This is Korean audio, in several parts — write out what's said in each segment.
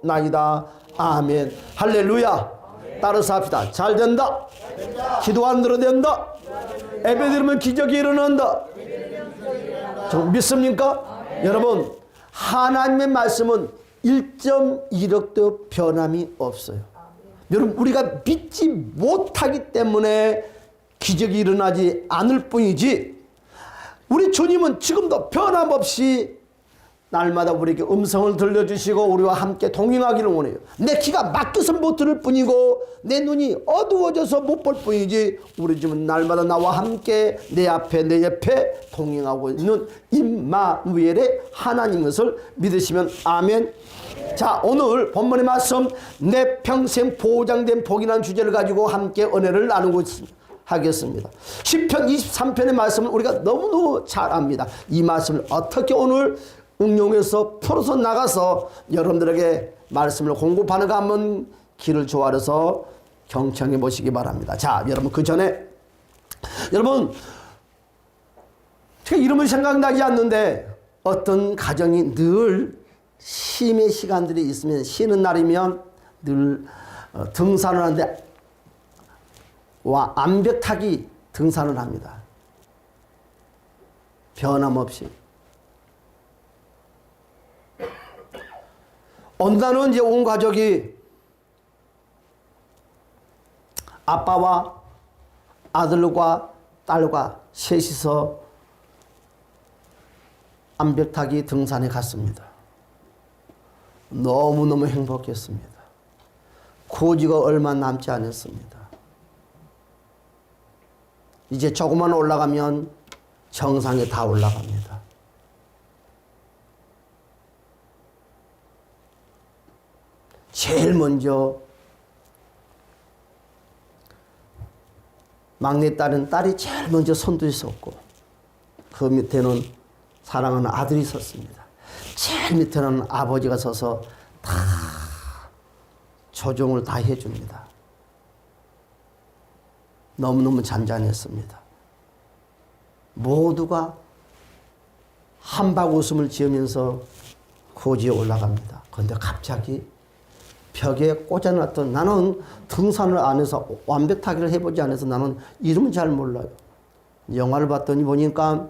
나이다. 아멘. 할렐루야. 따라서 합시다. 잘 된다. 기도 안 들어된다. 예배드리면 기적이 일어난다. 믿습니까? 여러분, 하나님의 말씀은 1.1억도 변함이 없어요. 여러분, 우리가 믿지 못하기 때문에 기적이 일어나지 않을 뿐이지, 우리 주님은 지금도 변함없이 날마다 우리에게 음성을 들려주시고 우리와 함께 동행하기를 원해요. 내 귀가 막혀서 못 들을 뿐이고 내 눈이 어두워져서 못 볼 뿐이지, 우리 주님은 날마다 나와 함께 내 앞에 내 옆에 동행하고 있는 임마누엘의 하나님 것을 믿으시면 아멘. 자, 오늘 본문의 말씀, 내 평생 보장된 복이라는 주제를 가지고 함께 은혜를 나누고 하겠습니다. 시편 23편의 말씀을 우리가 너무너무 잘 압니다. 이 말씀을 어떻게 오늘 응용해서 풀어서 나가서 여러분들에게 말씀을 공급하는가 한번 길을 조아려서 경청해 보시기 바랍니다. 자, 여러분, 그 전에 여러분, 제가 이름은 생각나지 않는데 어떤 가정이 늘 쉼의 시간들이 있으면, 쉬는 날이면 늘 등산을 하는데 암벽타기 등산을 합니다. 변함없이. 어느 날은 이제 온 가족이, 아빠와 아들과 딸과 셋이서 암벽타기 등산에 갔습니다. 너무너무 행복했습니다. 고지가 얼마 남지 않았습니다. 이제 조금만 올라가면 정상에 다 올라갑니다. 제일 먼저 막내딸은 딸이 제일 먼저 선두에 섰고, 그 밑에는 사랑하는 아들이 섰습니다. 제일 밑에는 아버지가 서서 다 조종을 다 해줍니다. 너무너무 잔잔했습니다. 모두가 한박 웃음을 지으면서 고지에 올라갑니다. 그런데 갑자기 벽에 꽂아놨던, 나는 등산을 안 해서 완벽타기를 해보지 않아서 나는 이름은 잘 몰라요. 영화를 봤더니 보니까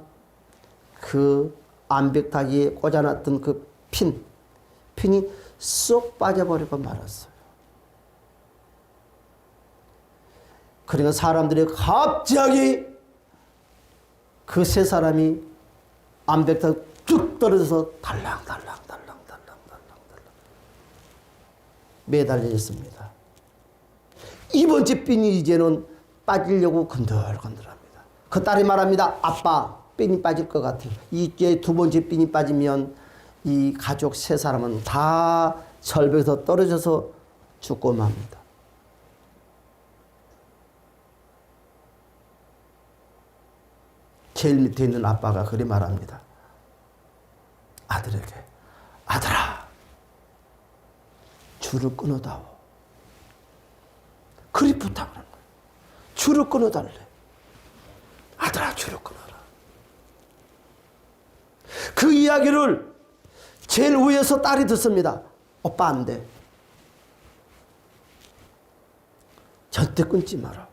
그 암벽타기에 꽂아놨던 그 핀이 쏙 빠져버리고 말았어요. 그러니까 사람들이 갑자기 그 세 사람이 암벽타기 쭉 떨어져서 달랑달랑 매달려 있습니다. 이번째 핀이 이제는 빠지려고 건들건들합니다. 그 딸이 말합니다. 아빠, 핀이 빠질 것 같아요. 이제 두 번째 핀이 빠지면 이 가족 세 사람은 다 절벽에서 떨어져서 죽고 맙니다. 제일 밑에 있는 아빠가 그리 말합니다. 아들에게, 아들아, 줄을 끊어다오. 그리 부탁을 하는 거예요. 줄을 끊어달래. 아들아, 줄을 끊어라. 그 이야기를 제일 위에서 딸이 듣습니다. 오빠 안 돼. 절대 끊지 마라.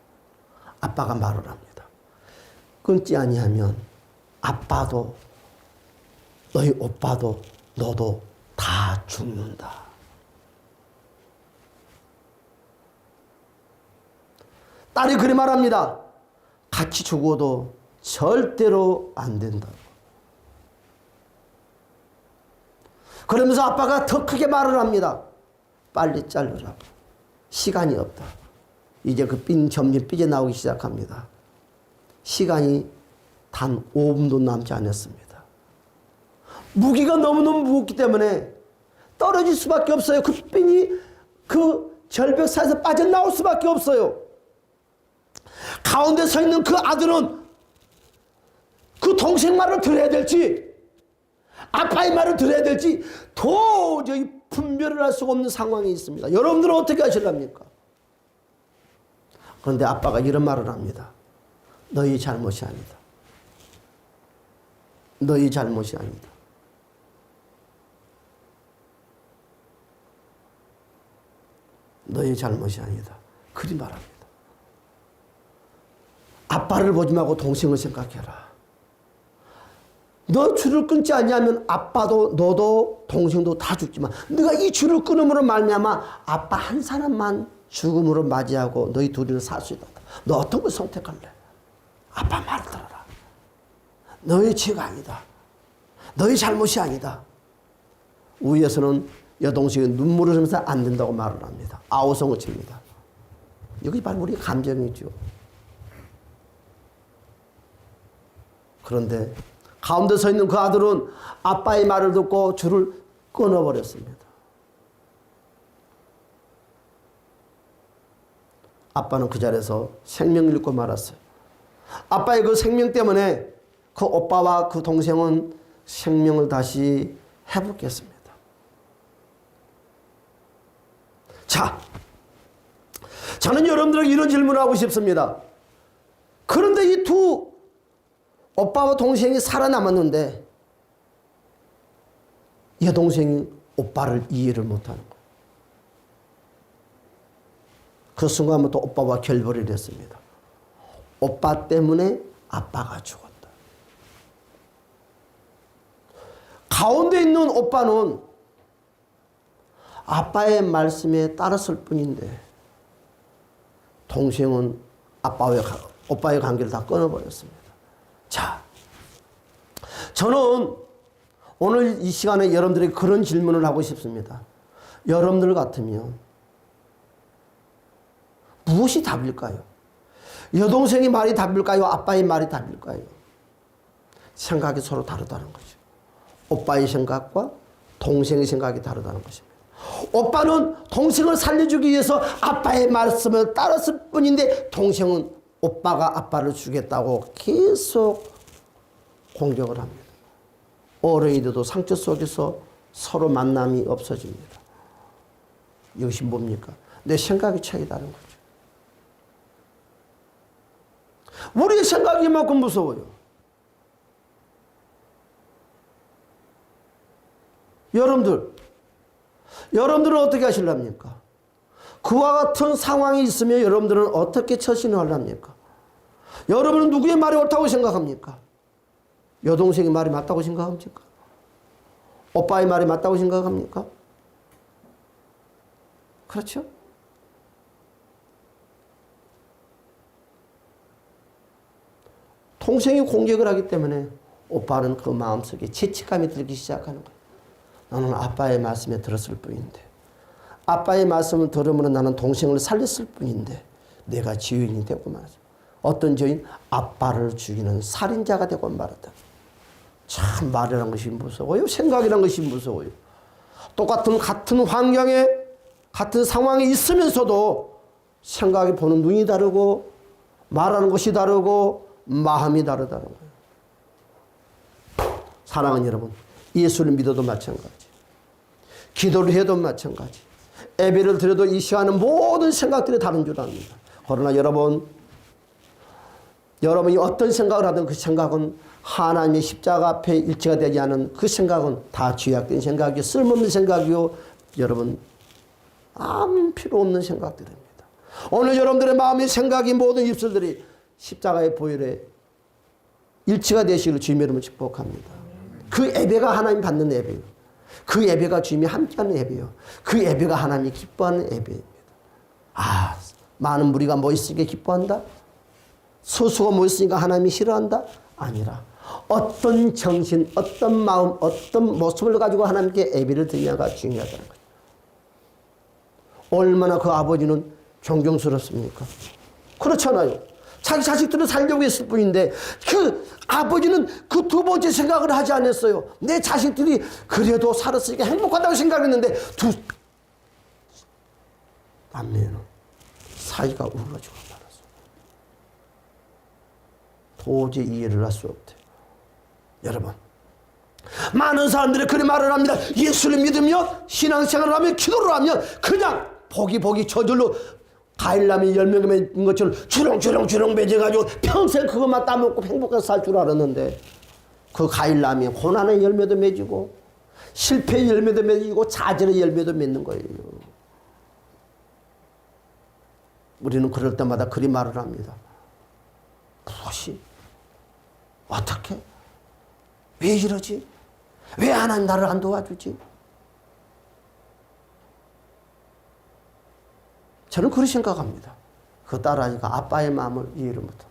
아빠가 말을 합니다. 끊지 아니하면 아빠도 너희 오빠도 너도 다 죽는다. 딸이 그리 말합니다. 같이 죽어도 절대로 안 된다고. 그러면서 아빠가 더 크게 말을 합니다. 빨리 자르라고. 시간이 없다. 이제 그 핀 점점 삐져나오기 시작합니다. 시간이 단 5분도 남지 않았습니다. 무기가 너무너무 무겁기 때문에 떨어질 수밖에 없어요. 그 핀이 그 절벽 사이에서 빠져나올 수밖에 없어요. 가운데 서 있는 그 아들은 그 동생 말을 들어야 될지 아빠의 말을 들어야 될지 도저히 분별을 할 수가 없는 상황이 있습니다. 여러분들은 어떻게 하실랍니까? 그런데 아빠가 이런 말을 합니다. 너희 잘못이 아니다. 너희 잘못이 아니다. 너의 잘못이 아니다. 그리 말합니다. 아빠를 보지 말고 동생을 생각해라. 너 줄을 끊지 않냐면 아빠도 너도 동생도 다 죽지만 네가 이 줄을 끊음으로 말미암아 아빠 한 사람만 죽음으로 맞이하고 너희 둘이는 살 수 있다. 너 어떤 걸 선택할래? 아빠 말을 들어라. 너의 죄가 아니다. 너의 잘못이 아니다. 위에서는 여동생이 눈물을 흘리면서 안 된다고 말을 합니다. 아우성을 칩니다. 여기 바로 우리 감정이죠. 그런데 가운데 서 있는 그 아들은 아빠의 말을 듣고 줄을 끊어버렸습니다. 아빠는 그 자리에서 생명을 잃고 말았어요. 아빠의 그 생명 때문에 그 오빠와 그 동생은 생명을 다시 회복했습니다. 자, 저는 여러분들에게 이런 질문을 하고 싶습니다. 그런데 이 두 오빠와 동생이 살아남았는데 여동생이 오빠를 이해를 못하는 거예요. 그 순간부터 오빠와 결별을 했습니다. 오빠 때문에 아빠가 죽었다. 가운데 있는 오빠는 아빠의 말씀에 따랐을 뿐인데 동생은 오빠의 관계를 다 끊어버렸습니다. 자, 저는 오늘 이 시간에 여러분들에게 그런 질문을 하고 싶습니다. 여러분들 같으면 무엇이 답일까요? 여동생의 말이 답일까요? 아빠의 말이 답일까요? 생각이 서로 다르다는 거죠. 오빠의 생각과 동생의 생각이 다르다는 것입니다. 오빠는 동생을 살려주기 위해서 아빠의 말씀을 따랐을 뿐인데 동생은 오빠가 아빠를 죽였다고 계속 공격을 합니다. 어른이 돼도 상처 속에서 서로 만남이 없어집니다. 이것이 뭡니까? 내 생각이 차이 다른 거죠. 우리의 생각이 이만큼 무서워요. 여러분들은 어떻게 하실랍니까? 그와 같은 상황이 있으면 여러분들은 어떻게 처신을 하랍니까? 여러분은 누구의 말이 옳다고 생각합니까? 여동생의 말이 맞다고 생각합니까? 오빠의 말이 맞다고 생각합니까? 그렇죠? 동생이 공격을 하기 때문에 오빠는 그 마음속에 죄책감이 들기 시작하는 거예요. 나는 아빠의 말씀에 들었을 뿐인데 아빠의 말씀을 들으면 나는 동생을 살렸을 뿐인데 내가 죄인이 되고 말이죠. 어떤 죄인? 아빠를 죽이는 살인자가 되고 말았다. 참 말이라는 것이 무서워요. 생각이라는 것이 무서워요. 같은 환경에 같은 상황에 있으면서도 생각이 보는 눈이 다르고 말하는 것이 다르고 마음이 다르다는 거예요. 사랑하는 여러분, 예수를 믿어도 마찬가지, 기도를 해도 마찬가지, 예배를 드려도 이 시간은 모든 생각들이 다른 줄 압니다. 그러나 여러분이 어떤 생각을 하든 그 생각은 하나님의 십자가 앞에 일치가 되지 않은 그 생각은 다 죄악된 생각이요, 쓸모없는 생각이요, 여러분 아무 필요 없는 생각들입니다. 오늘 여러분들의 마음의 생각이 모든 입술들이 십자가의 보혈에 일치가 되시기를 주님의 이름으로 축복합니다. 그 예배가 하나님 받는 예배예요. 그 예배가 주님이 함께하는 예배예요. 그 예배가 하나님이 기뻐하는 예배입니다. 많은 무리가 모였으니까 기뻐한다? 소수가 모였으니까 하나님이 싫어한다? 아니라 어떤 정신, 어떤 마음, 어떤 모습을 가지고 하나님께 예배를 드리냐가 중요하다는 거예요. 얼마나 그 아버지는 존경스럽습니까? 그렇잖아요. 자기 자식들을 살려고 했을 뿐인데 그 아버지는 그 두 번째 생각을 하지 않았어요. 내 자식들이 그래도 살았으니까 행복하다고 생각했는데 두 남매는 사이가 우러가지고 말았어요. 도저히 이해를 할 수 없대요. 여러분, 많은 사람들이 그런 말을 합니다. 예수를 믿으면, 신앙생활을 하면, 기도를 하면 그냥 복이 저절로 과일나무 열매가 맺은 것처럼 주렁주렁 맺어가지고 평생 그것만 따먹고 행복하게 살 줄 알았는데 그 과일나무에 고난의 열매도 맺고 실패의 열매도 맺고 좌절의 열매도 맺는 거예요. 우리는 그럴 때마다 그리 말을 합니다. 무엇이? 어떻게? 왜 이러지? 왜 하나님 나를 안 도와주지? 저는 그렇게 생각합니다. 그 딸아이가 아빠의 마음을 이해를 못한다.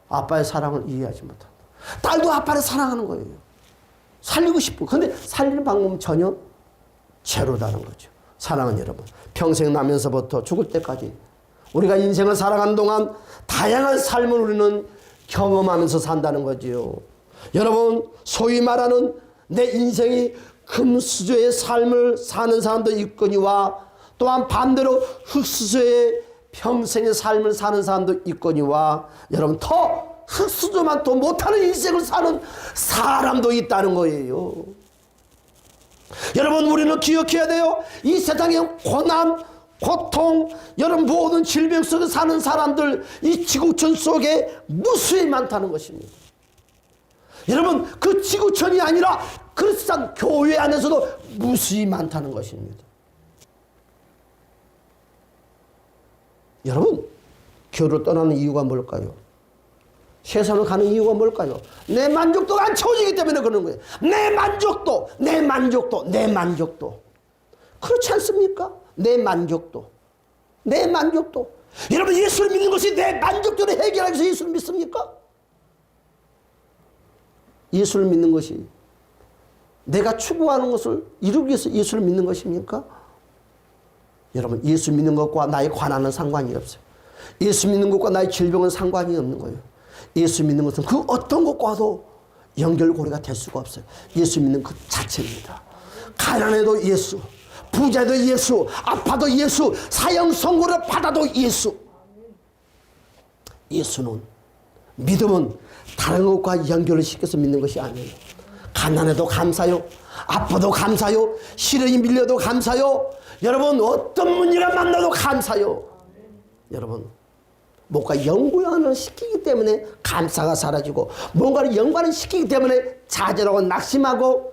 아빠의 사랑을 이해하지 못한다. 딸도 아빠를 사랑하는 거예요. 살리고 싶고. 근데 살리는 방법은 전혀 제로다는 거죠. 사랑은 여러분, 평생 나면서부터 죽을 때까지 우리가 인생을 살아가는 동안 다양한 삶을 우리는 경험하면서 산다는 거지요. 여러분, 소위 말하는 내 인생이 금수저의 삶을 사는 사람도 있거니와 또한 반대로 흙수저의 평생의 삶을 사는 사람도 있거니와 여러분, 더 흙수저만 또 못하는 인생을 사는 사람도 있다는 거예요. 여러분, 우리는 기억해야 돼요. 이 세상의 고난, 고통, 여러분 모든 질병 속에 사는 사람들, 이 지구촌 속에 무수히 많다는 것입니다. 여러분, 그 지구촌이 아니라 크리스찬 교회 안에서도 무수히 많다는 것입니다. 여러분, 교회를 떠나는 이유가 뭘까요? 세상을 가는 이유가 뭘까요? 내 만족도가 안 채워지기 때문에 그러는 거예요. 내 만족도. 그렇지 않습니까? 내 만족도. 여러분, 예수를 믿는 것이 내 만족도를 해결하기 위해서 예수를 믿습니까? 예수를 믿는 것이 내가 추구하는 것을 이루기 위해서 예수를 믿는 것입니까? 여러분, 예수 믿는 것과 나의 관한은 상관이 없어요. 예수 믿는 것과 나의 질병은 상관이 없는 거예요. 예수 믿는 것은 그 어떤 것과도 연결고리가 될 수가 없어요. 예수 믿는 그 자체입니다. 가난해도 예수, 부자도 예수, 아파도 예수, 사형 선고를 받아도 예수. 예수는, 믿음은 다른 것과 연결을 시켜서 믿는 것이 아니에요. 가난해도 감사요, 아파도 감사요, 시련이 밀려도 감사요, 여러분 어떤 문제가 만나도 감사요. 여러분, 뭔가 연관을 시키기 때문에 감사가 사라지고, 뭔가를 연관을 시키기 때문에 좌절하고 낙심하고,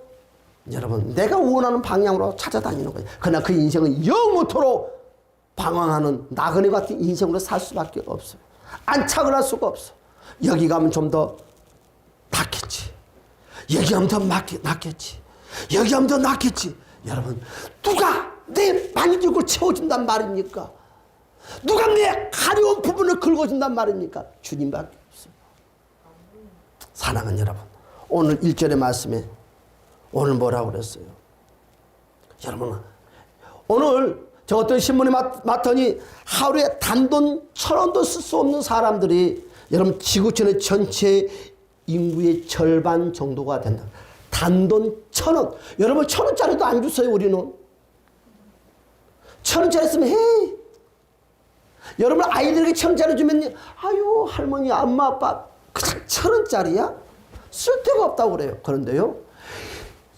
여러분 내가 원하는 방향으로 찾아다니는 거예요. 그러나 그 인생은 영원토록 방황하는 나그네 같은 인생으로 살 수밖에 없어요. 안착을 할 수가 없어. 여기 가면 좀 더 낫겠지, 여기 가면 더 낫겠지, 여기 가면 더 낫겠지. 여러분, 누가 내 만족을 채워준단 말입니까? 누가 내 가려운 부분을 긁어준단 말입니까? 주님밖에 없어요. 사랑하는 여러분, 오늘 1절의 말씀에 오늘 뭐라고 그랬어요? 여러분, 오늘 저 어떤 신문에 맡더니 하루에 단돈 1,000원도 쓸 수 없는 사람들이 여러분 지구촌의 전체 인구의 절반 정도가 된다. 단돈 1,000원. 여러분 1,000원짜리도 안 주세요. 우리는 1,000원짜리 쓰면 헤이. 여러분 아이들에게 1,000원짜리 주면 아유 할머니 엄마 아빠 그냥 1,000원짜리야? 쓸데가 없다고 그래요. 그런데요,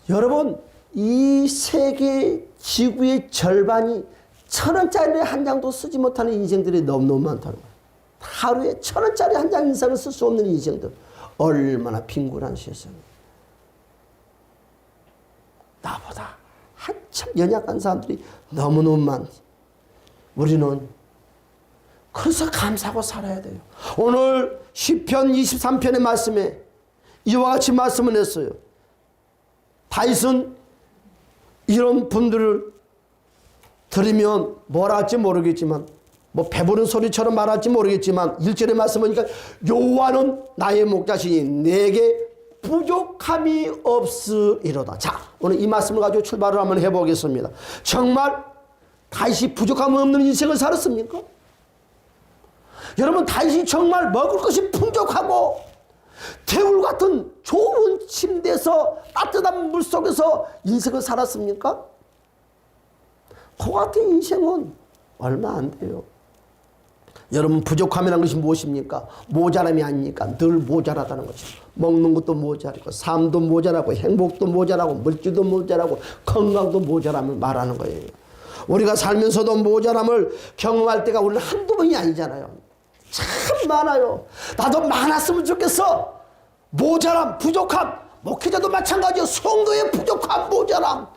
여러분 이 세계 지구의 절반이 1,000원짜리 한 장도 쓰지 못하는 인생들이 너무너무 많다는 거예요. 하루에 1,000원짜리 한 장 이상을 쓸 수 없는 인생들, 얼마나 빈곤한 세상이에요. 나보다 한참 연약한 사람들이 너무너무 많지. 우리는 그래서 감사하고 살아야 돼요. 오늘 시편 23편의 말씀에 이와 같이 말씀을 했어요. 다윗은 이런 분들을 들으면 뭐라 할지 모르겠지만, 뭐 배부른 소리처럼 말할지 모르겠지만 1절의 말씀 보니까 여호와는 나의 목자시니 내게 부족함이 없으리로다. 자, 오늘 이 말씀을 가지고 출발을 한번 해보겠습니다. 정말 다윗이 부족함 없는 인생을 살았습니까? 여러분, 다윗이 정말 먹을 것이 풍족하고 태울 같은 좋은 침대에서 따뜻한 물 속에서 인생을 살았습니까? 그 같은 인생은 얼마 안 돼요. 여러분, 부족함이라는 것이 무엇입니까? 모자람이 아닙니까? 늘 모자라다는 거죠. 먹는 것도 모자라고, 삶도 모자라고, 행복도 모자라고, 물질도 모자라고, 건강도 모자람을 말하는 거예요. 우리가 살면서도 모자람을 경험할 때가 우리는 한두 번이 아니잖아요. 참 많아요. 나도 많았으면 좋겠어. 모자람, 부족함, 목회자도 마찬가지요. 성도의 부족함, 모자람,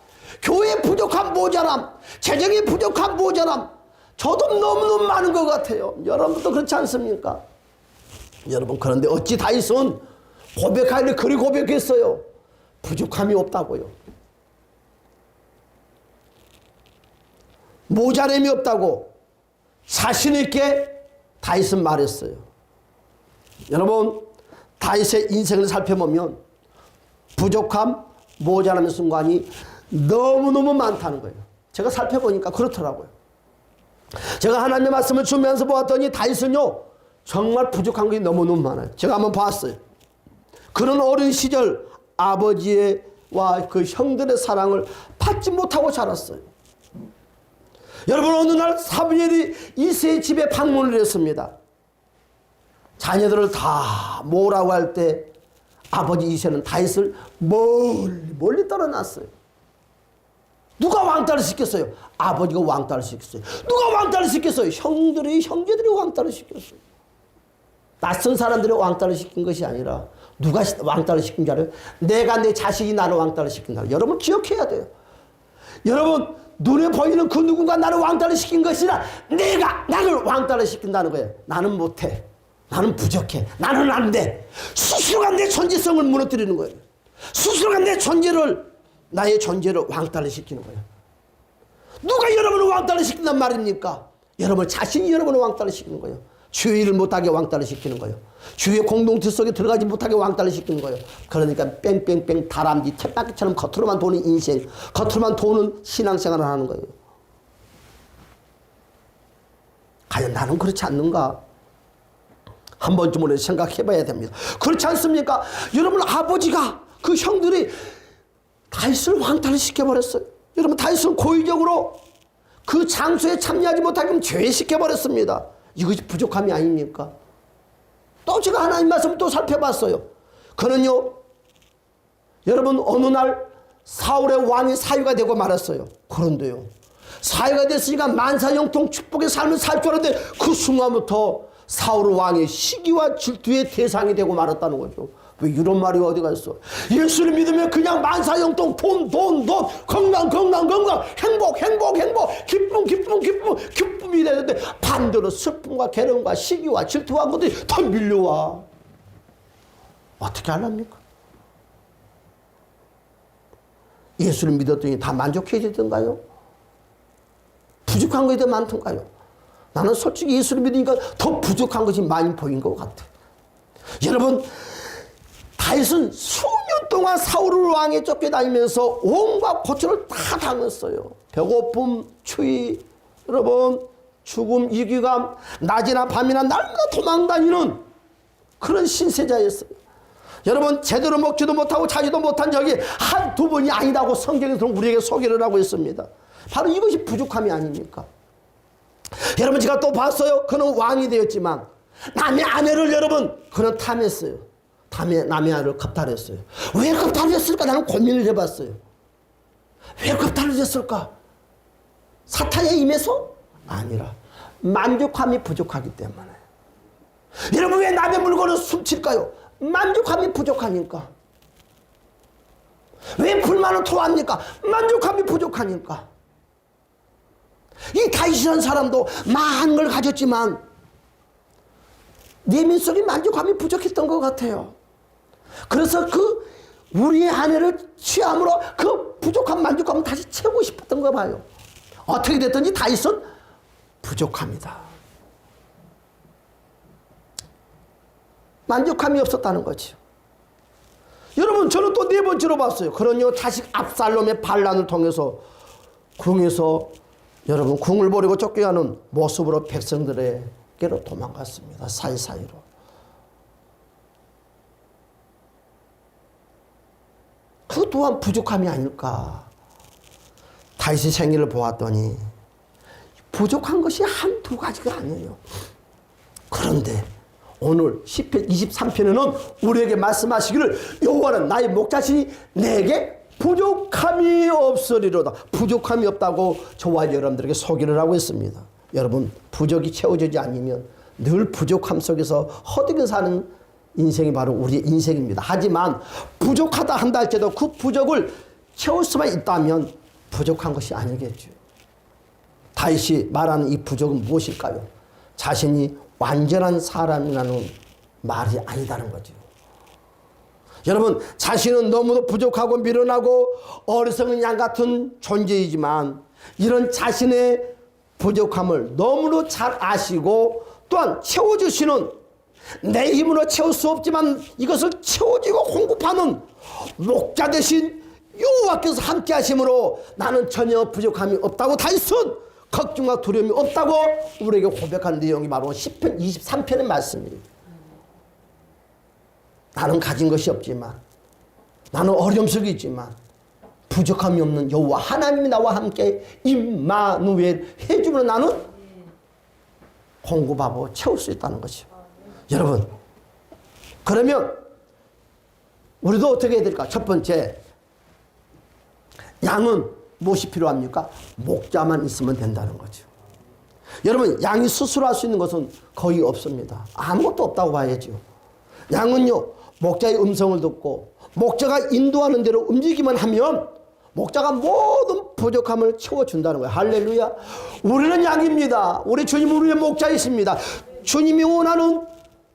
교회의 부족함, 모자람, 재정의 부족함, 모자람, 저도 너무너무 많은 것 같아요. 여러분도 그렇지 않습니까? 여러분, 그런데 어찌 다윗은 고백하기를 그리 고백했어요. 부족함이 없다고요. 모자람이 없다고 자신 있게 다윗은 말했어요. 여러분, 다윗의 인생을 살펴보면 부족함, 모자라는 순간이 너무너무 많다는 거예요. 제가 살펴보니까 그렇더라고요. 제가 하나님의 말씀을 주면서 보았더니 다윗은요, 정말 부족한 게 너무너무 많아요. 제가 한번 봤어요. 그런 어린 시절 아버지와 그 형들의 사랑을 받지 못하고 자랐어요. 여러분, 어느 날 사무엘이 이새의 집에 방문을 했습니다. 자녀들을 다 모으라고 할 때 아버지 이새는 다윗을 멀리 떨어놨어요. 누가 왕따를 시켰어요? 아버지가 왕따를 시켰어요. 누가 왕따를 시켰어요? 형제들이 왕따를 시켰어요. 낯선 사람들이 왕따를 시킨 것이 아니라 누가 왕따를 시킨 줄 알아요? 내가 내 자식이 나를 왕따를 시킨다. 여러분, 기억해야 돼요. 여러분, 눈에 보이는 그 누군가 나를 왕따를 시킨 것이 아니라 내가 나를 왕따를 시킨다는 거예요. 나는 못해. 나는 부족해. 나는 안 돼. 스스로가 내 존재성을 무너뜨리는 거예요. 스스로가 나의 존재를 왕따를 시키는 거예요. 누가 여러분을 왕따를 시킨단 말입니까? 여러분 자신이 여러분을 왕따를 시키는 거예요. 주의 일을 못하게 왕따를 시키는 거예요. 주의 공동체 속에 들어가지 못하게 왕따를 시키는 거예요. 그러니까 뺑뺑뺑 다람쥐 쳇바퀴처럼 겉으로만 도는 인생, 겉으로만 도는 신앙생활을 하는 거예요. 과연 나는 그렇지 않는가? 한 번쯤은 생각해 봐야 됩니다. 그렇지 않습니까? 여러분, 아버지가 그 형들이 다윗을 왕따를 시켜버렸어요. 여러분, 다윗은 고의적으로 그 장소에 참여하지 못하게 하면 죄시켜버렸습니다. 이것이 부족함이 아닙니까? 또 제가 하나님 말씀을 또 살펴봤어요. 그는요, 여러분, 어느 날 사울의 왕이 사위가 되고 말았어요. 그런데요, 사위가 됐으니까 만사형통 축복의 삶을 살 줄 알았는데 그 순간부터 사울 왕의 시기와 질투의 대상이 되고 말았다는 거죠. 왜 이런 말이 어디 갔어? 예수를 믿으면 그냥 만사형통 돈 건강 행복 기쁨이 되는데 반대로 슬픔과 괴로움과 시기와 질투와 것들이 더 밀려와. 어떻게 하랍니까? 예수를 믿었더니 다 만족해지던가요? 부족한 것이 더 많던가요? 나는 솔직히 예수를 믿으니까 더 부족한 것이 많이 보인 것 같아. 여러분, 다윗은 수년 동안 사울 왕에 쫓겨다니면서 온갖 고초를 다 당했어요. 배고픔, 추위, 여러분, 죽음, 이기감, 낮이나 밤이나 날마다 도망다니는 그런 신세자였어요. 여러분, 제대로 먹지도 못하고 자지도 못한 적이 한두 번이 아니라고 성경에서 우리에게 소개를 하고 있습니다. 바로 이것이 부족함이 아닙니까? 여러분, 제가 또 봤어요. 그는 왕이 되었지만 남의 아내를 여러분, 그는 탐했어요. 남의 아내를 겁탈했어요. 왜 겁탈했을까? 나는 고민을 해봤어요. 왜 겁탈을 했을까? 사탄에 임해서? 아니라 만족함이 부족하기 때문에. 여러분, 왜 남의 물건을 훔칠까요? 만족함이 부족하니까. 왜 불만을 토합니까? 만족함이 부족하니까. 이 다윗이라는 사람도 많은 걸 가졌지만 내면 속에 만족함이 부족했던 것 같아요. 그래서 그 우리의 아내를 취함으로 그 부족한 만족감을 다시 채우고 싶었던 거 봐요. 어떻게 됐든지 다윗은 부족합니다. 만족함이 없었다는 거죠. 여러분, 저는 또 네 번째로 봤어요. 그런요, 자식 압살롬의 반란을 통해서 궁에서 여러분 궁을 버리고 쫓겨가는 모습으로 백성들에게로 도망갔습니다. 사이사이로. 그 또한 부족함이 아닐까. 다윗의 생애를 보았더니 부족한 것이 한두 가지가 아니에요. 그런데 오늘 시편 23편에는 우리에게 말씀하시기를 여호와는 나의 목자시니 내게 부족함이 없으리로다. 부족함이 없다고 저와 여러분들에게 소개를 하고 있습니다. 여러분, 부족이 채워지지 않으면 늘 부족함 속에서 허되게 사는 인생이 바로 우리의 인생입니다. 하지만 부족하다 한다 할지라도 그 부족을 채울 수만 있다면 부족한 것이 아니겠죠. 다윗이 말하는 이 부족은 무엇일까요? 자신이 완전한 사람이라는 말이 아니다는 거죠. 여러분, 자신은 너무도 부족하고 미련하고 어리석은 양 같은 존재이지만 이런 자신의 부족함을 너무도 잘 아시고 또한 채워주시는, 내 힘으로 채울 수 없지만 이것을 채워주고 공급하는 목자 되신 여호와께서 함께 하심으로 나는 전혀 부족함이 없다고 다윗은 걱정과 두려움이 없다고 우리에게 고백한 내용이 바로 시편 23편의 말씀입니다. 나는 가진 것이 없지만, 나는 어려움 속에 있지만 부족함이 없는 여호와 하나님이 나와 함께 임마누엘 해주면 나는 공급하고 채울 수 있다는 것이죠. 여러분, 그러면 우리도 어떻게 해야 될까? 첫 번째, 양은 무엇이 필요합니까? 목자만 있으면 된다는 거죠. 여러분, 양이 스스로 할 수 있는 것은 거의 없습니다. 아무것도 없다고 봐야죠. 양은요, 목자의 음성을 듣고 목자가 인도하는 대로 움직이기만 하면 목자가 모든 부족함을 채워준다는 거예요. 할렐루야. 우리는 양입니다. 우리 주님은 우리의 목자이십니다. 주님이 원하는,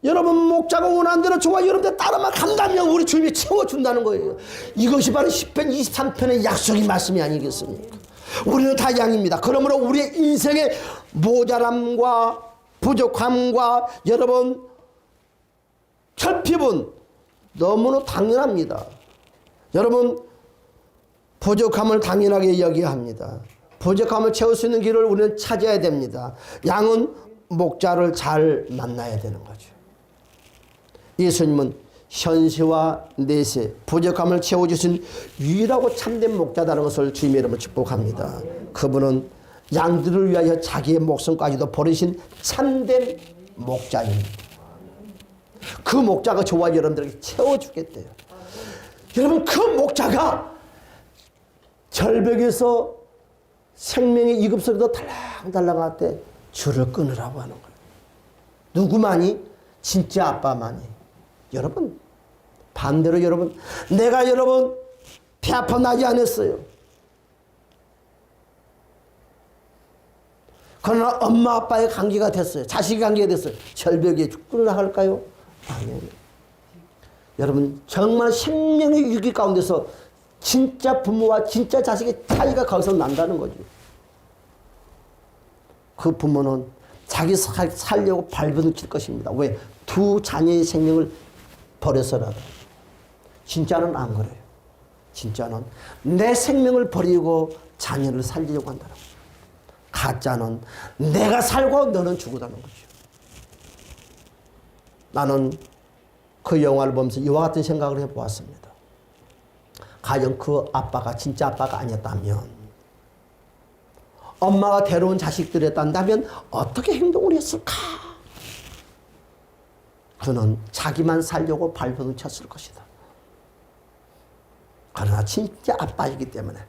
여러분 목자가 원하는 대로 저와 여러분들 따라만 간다면 우리 주님이 채워준다는 거예요. 이것이 바로 시편 23편의 약속의 말씀이 아니겠습니까? 우리는 다 양입니다. 그러므로 우리의 인생의 모자람과 부족함과 여러분 결핍은 너무나 당연합니다. 여러분, 부족함을 당연하게 여겨야 합니다. 부족함을 채울 수 있는 길을 우리는 찾아야 됩니다. 양은 목자를 잘 만나야 되는 거죠. 예수님은 현세와 내세 부족함을 채워주신 유일하고 참된 목자다는 것을 주님의 이름으로 축복합니다. 그분은 양들을 위하여 자기의 목숨까지도 버리신 참된 목자입니다. 그 목자가 저와 여러분들에게 채워주겠대요. 여러분, 그 목자가 절벽에서 생명의 이급소리도 달랑달랑할 때 줄을 끊으라고 하는 거예요. 누구만이? 진짜 아빠만이. 여러분, 반대로 여러분, 내가 여러분 배 아파 나지 않았어요. 그러나 엄마 아빠의 관계가 됐어요. 자식의 관계가 됐어요. 절벽에 끊으라할까요? 아니에요. 여러분, 정말 생명의 위기 가운데서 진짜 부모와 진짜 자식의 차이가 거기서 난다는 거죠. 그 부모는 자기 살려고 발버둥 칠 것입니다. 왜? 두 자녀의 생명을 버려서라도. 진짜는 안 그래요. 진짜는 내 생명을 버리고 자녀를 살리려고 한다는 거예요. 가짜는 내가 살고 너는 죽으라는 거죠. 나는 그 영화를 보면서 이와 같은 생각을 해보았습니다. 과연 그 아빠가 진짜 아빠가 아니었다면, 엄마가 데려온 자식들이었다면 어떻게 행동을 했을까? 그는 자기만 살려고 발버둥 쳤을 것이다. 그러나 진짜 아빠이기 때문에,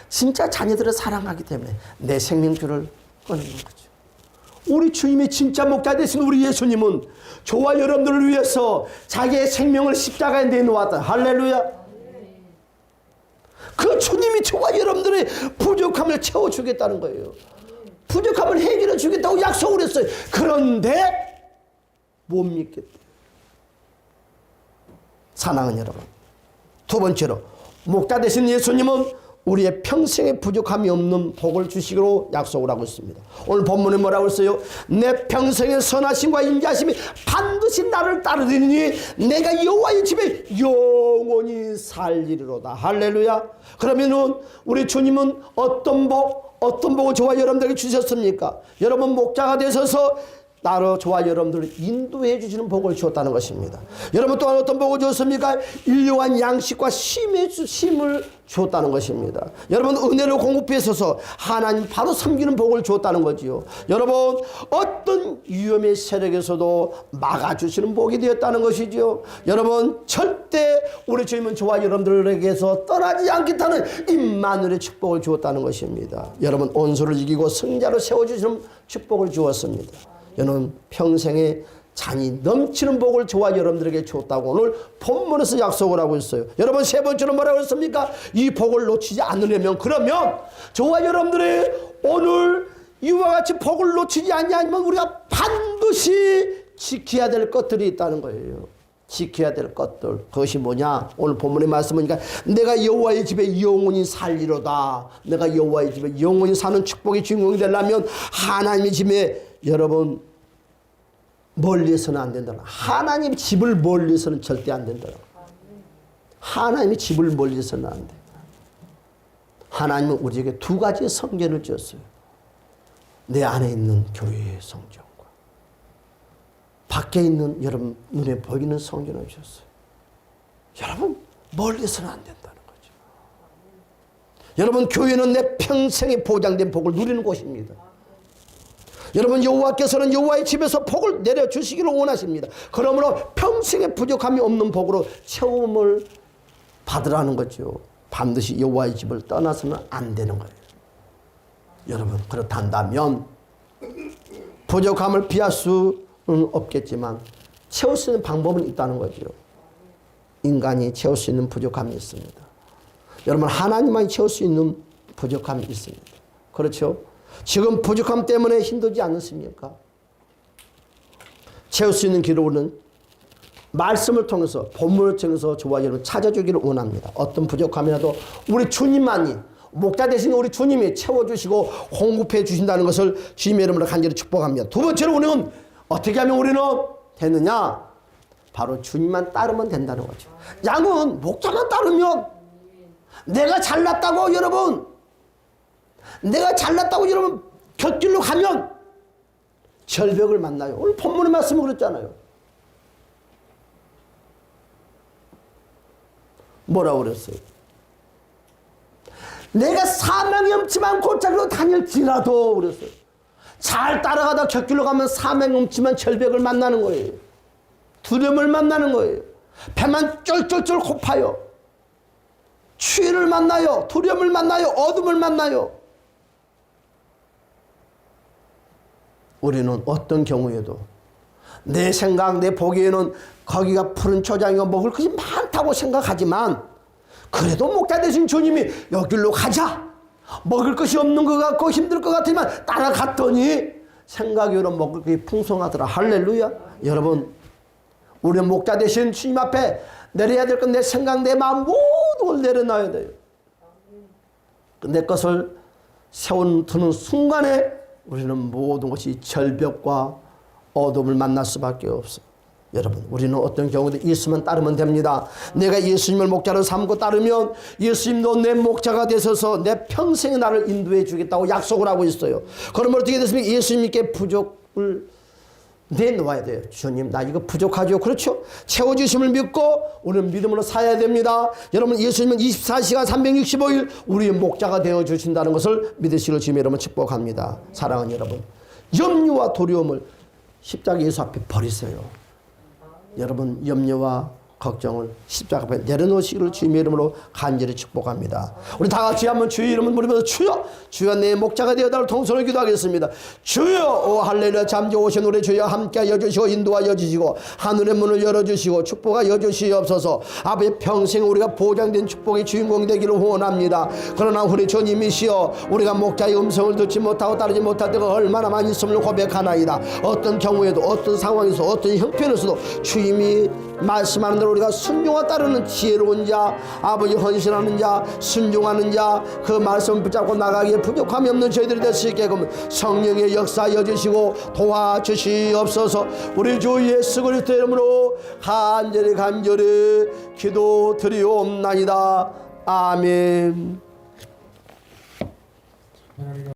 진짜 자녀들을 사랑하기 때문에 내 생명줄을 끊는 거죠. 우리 주님이 진짜 목자 되신 우리 예수님은 저와 여러분들을 위해서 자기의 생명을 십자가에 내놓았다. 할렐루야. 그 주님이 저와 여러분들의 부족함을 채워주겠다는 거예요. 부족함을 해결해 주겠다고 약속을 했어요. 그런데 못 믿겠대요. 사랑하는 여러분, 두 번째로 목자 되신 예수님은 우리의 평생에 부족함이 없는 복을 주시기로 약속을 하고 있습니다. 오늘 본문에 뭐라고 했어요? 내 평생의 선하심과 인자심이 반드시 나를 따르리니 내가 여호와의 집에 영원히 살리리로다. 할렐루야. 그러면은 우리 주님은 어떤 복을 저와 여러분들에게 주셨습니까? 여러분 목자가 되셔서 나로 저와 여러분들을 인도해 주시는 복을 주었다는 것입니다. 여러분 또한 어떤 복을 주었습니까? 일용한 양식과 쉼을 주었다는 것입니다. 여러분 은혜를 공급해 주셔서 하나님 바로 섬기는 복을 주었다는 거지요. 여러분 어떤 위험의 세력에서도 막아주시는 복이 되었다는 것이지요. 여러분 절대 우리 주님은 저와 여러분들에게서 떠나지 않겠다는 임마누엘의 축복을 주었다는 것입니다. 여러분 원수를 이기고 승자로 세워주시는 축복을 주었습니다. 여러분 평생에 잔이 넘치는 복을 저와 여러분들에게 줬다고 오늘 본문에서 약속을 하고 있어요. 여러분 세 번째로 뭐라고 했습니까? 이 복을 놓치지 않으려면, 그러면 저와 여러분들의 오늘 이와 같이 복을 놓치지 아니하면 우리가 반드시 지켜야 될 것들이 있다는 거예요. 지켜야 될 것들. 그것이 뭐냐? 오늘 본문의 말씀은 그러니까 내가 여호와의 집에 영원히 살리로다. 내가 여호와의 집에 영원히 사는 축복의 주인공이 되려면 하나님의 집에 여러분 멀리서는 안 된다. 하나님의 집을 멀리서는 절대 안 된다. 하나님의 집을 멀리서는 안 돼. 하나님은 우리에게 두 가지의 성전을 주었어요. 내 안에 있는 교회의 성전과 밖에 있는 여러분 눈에 보이는 성전을 주셨어요. 여러분 멀리서는 안 된다는 거죠. 여러분 교회는 내 평생에 보장된 복을 누리는 곳입니다. 여러분 여호와께서는 여호와의 집에서 복을 내려주시기를 원하십니다. 그러므로 평생에 부족함이 없는 복으로 채움을 받으라는 거죠. 반드시 여호와의 집을 떠나서는 안 되는 거예요. 여러분 그렇단다면 부족함을 피할 수는 없겠지만 채울 수 있는 방법은 있다는 거죠. 인간이 채울 수 있는 부족함이 있습니다. 여러분 하나님만이 채울 수 있는 부족함이 있습니다. 그렇죠? 지금 부족함 때문에 힘들지 않으십니까? 채울 수 있는 기로는 말씀을 통해서 본문을 통해서 저와 여러분 찾아주기를 원합니다. 어떤 부족함이라도 우리 주님만이 목자 되신 우리 주님이 채워주시고 공급해 주신다는 것을 주님의 이름으로 간절히 축복합니다. 두 번째로 우리는 어떻게 하면 우리는 되느냐? 바로 주님만 따르면 된다는 거죠. 양은 목자만 따르면 내가 잘났다고 여러분 곁길로 가면 절벽을 만나요. 오늘 본문의 말씀을 그랬잖아요. 뭐라고 그랬어요? 내가 사명이 없지만 골짜기로 다닐지라도 그랬어요. 잘 따라가다 곁길로 가면 사명이 없지만 절벽을 만나는 거예요. 두려움을 만나는 거예요. 배만 쫄쫄쫄 고파요. 추위를 만나요. 두려움을 만나요. 어둠을 만나요. 우리는 어떤 경우에도 내 생각, 내 보기에는 거기가 푸른 초장이고 먹을 것이 많다고 생각하지만 그래도 목자 되신 주님이 여길로 가자. 먹을 것이 없는 것 같고 힘들 것 같지만 따라갔더니 생각으로 먹을 것이 풍성하더라. 할렐루야. 여러분 우리는 목자 되신 주님 앞에 내려야 될 건 내 생각, 내 마음 모든 걸 내려놔야 돼요. 내 것을 세워두는 순간에 우리는 모든 것이 절벽과 어둠을 만날 수밖에 없어요. 여러분 우리는 어떤 경우도 예수만 따르면 됩니다. 내가 예수님을 목자로 삼고 따르면 예수님도 내 목자가 되셔서 내 평생에 나를 인도해 주겠다고 약속을 하고 있어요. 그러면 어떻게 됐습니까? 예수님께 부족을 내놓아야 돼요. 주님 나 이거 부족하죠. 그렇죠? 채워주심을 믿고 우리는 믿음으로 살아야 됩니다. 여러분 예수님은 24시간 365일 우리의 목자가 되어주신다는 것을 믿으시기를 주님의 이름으로 축복합니다. 사랑하는 여러분 염려와 두려움을 십자가 예수 앞에 버리세요. 여러분 염려와 걱정을 십자가 앞에 내려놓으시기를 주님의 이름으로 간절히 축복합니다. 우리 다 같이 한번 주의 이름을 부르면서 주여 내 목자가 되어달라고 통성을 기도하겠습니다. 주여 오 할렐루야. 잠시 오신 우리 주여 함께 여주시고 인도하여 주시고 하늘의 문을 열어주시고 축복하여 주시옵소서. 아버지 평생 우리가 보장된 축복의 주인공이 되기를 원합니다. 그러나 우리 주님이시여 우리가 목자의 음성을 듣지 못하고 따르지 못할 때가 얼마나 많이 있음을 고백하나이다. 어떤 경우에도 어떤 상황에서 어떤 형편에서도 주님이 말씀하는 대로 우리가 순종하 따르는 지혜로운 자, 아버지 헌신하는 자, 순종하는 자, 그 말씀을 붙잡고 나가기에 부족함이 없는 저희들이 될 수 있게끔 성령의 역사하여 주시고 도와주시옵소서. 우리 주 예수 그리스도의 이름으로 간절히 기도드리옵나이다. 아멘.